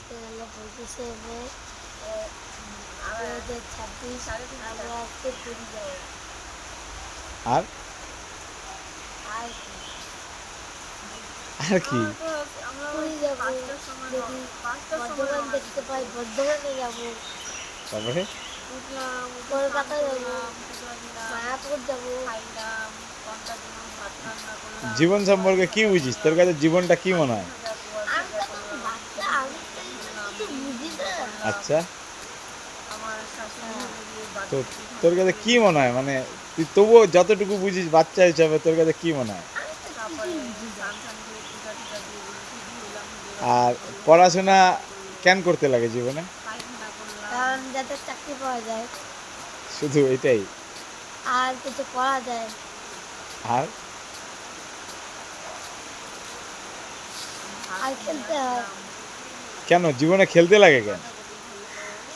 আজকে হলো 25শে মে 2026। আমরা আজকে পুরী যাবো। আর আর আর কি পুরী যাবো, যদি বর্ধমান দেখতে পাই বর্ধমানে যাবো, তারপরে কলকাতা যাবো, মায়াপুর যাবো। জীবন সম্পর্কে কি বুঝিস? তোর কাছে জীবনটা কি মনে হয়? আমি তো এখন বাচ্চা, আমি তো এগুলো কিছু বুঝি না। আচ্ছা, তো তোর কাছে কি মনে হয়, মানে তুই তবুও যতটুকু বুঝিস বাচ্চা হিসাবে, তোর কাছে কি মনে হয়? আমি তো কিছুই বুঝি না। আর পড়াশোনা কেন করতে লাগে জীবনে? কারণ যাতে চাকরি পাওয়া যায় শুধু এটাই? আর কিছু করা যায়। আর আর খেলতে হয়। কেন জীবনে খেলতে লাগে কেন?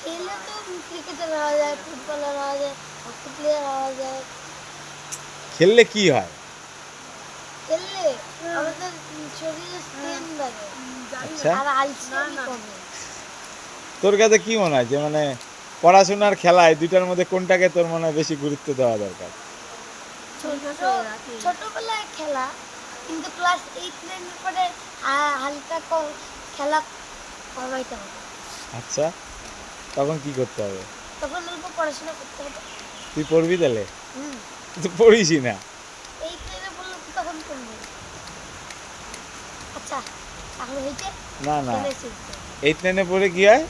খেলে তো ক্রিকেটার হওয়া যায়, ফুটবলার হওয়া যায়, হকি প্লেয়ার হওয়া যায়। খেললে কি হয়? খেললে আমাদের শরীরে স্ট্রেন বাড়ে আচ্ছা, আর আলসেমি কমে। তোর কাছে কি মনে হয় যে মানে পড়াশোনার খেলায় দুইটার মধ্যে কোনটাকে তোর মনে হয় বেশি গুরুত্ব দেওয়া দরকার? ছোটবেলায় খেলা, কিন্তু ক্লাস 8-9 পরে হালকা খেলা কমাইতে হবে। আচ্ছা, তখন কি করতে হবে? তখন অল্প পড়াশোনা করতে হবে। তুই পড়বি তাহলে? হুম, তুই পড়িসই না। 8-9 বললে তো তখন করবো। আচ্ছা, এখন হয়েছে না না, খেলে শিখবে। 8-9 পড়ে কি হয়?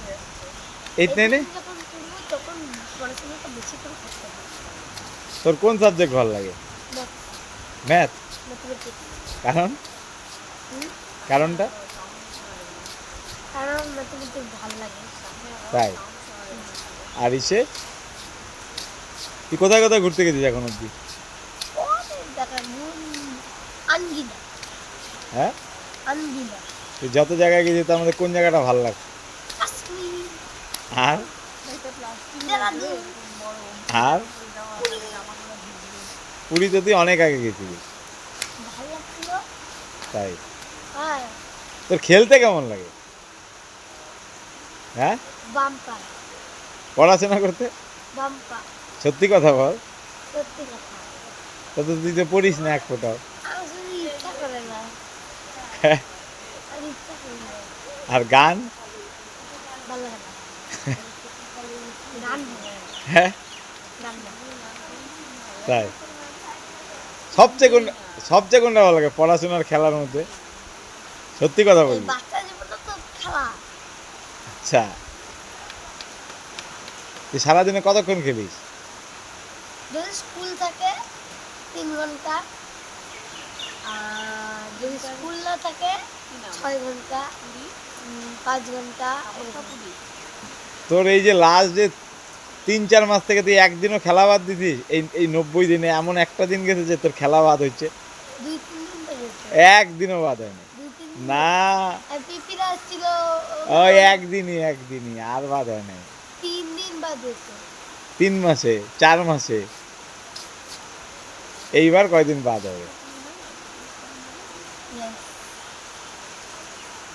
8-9 যখন করবো তখন পড়াশোনাটা বেশি করে করতে হবে। তোর কোন সাবজেক্ট ভালো লাগে? ম্যাথ? ম্যাথমেটিক্স। কারণ? কারণটা? কারণ ম্যাথমেটিক্স ভালো লাগে। তাই? আর ইসে তুই কোথায় কোথায় ঘুরতে গেছিস এখন অব্দি? অনেক জায়গায় আনগিনা হ্যাঁ, আনগিনা তুই যত জায়গায় গেছিস তার মধ্যে কোন জায়গাটা ভালো লাগছে? কাশ্মীর, আর দেরাদুন, আর পুরী। পুরীতে তুই অনেক আগে গেছিলিস। ভালো লাগছিল। তাই? আর তোর খেলতে কেমন লাগে? হ্যাঁ, বাম্পার পড়াশোনা করতে? বাম্পার সত্যি কথা বল, সত্যি কথা। তো তুই তো পড়িস না এক ফোঁটাও। আমার শুধু ইচ্ছা করে না, হ্যাঁ, আর ইচ্ছা করে না। আর গান? ভালো লাগে না। গান ভালো লাগে না। হ্যাঁ, গান ভালো লাগে না। তাই? সবচেয়ে কোনটা ভালো লাগে পড়াশোনার খেলার মধ্যে? সত্যি কথা এই বলবি? বাচ্চা জীবনটা তো খেলা। আচ্ছা, তুই সারাদিনে কতক্ষণ খেলিস? যদি স্কুল থাকে 3 ঘন্টা, আর যদি স্কুল না থাকে 6 ঘন্টা, 5 ঘন্টা। তোর এই যে লাস্ট যে 3-4 মাস থেকে তুই একদিনও খেলা বাদ দিছিস, এই 90 দিনে এমন একটা দিন গেছে যে তোর খেলা বাদ হচ্ছে? 2-3 দিন তো গেছে। একদিনও বাদ হয়নি? 2-3 দিন না, আর পিপিরা আসছিল। ওই একদিনই আর বাদ হয় নাই। 3 দিন বাদ হয়েছে। 3 মাসে, 4 মাসে, এইবার কয়দিন বাদ হবে? Yes.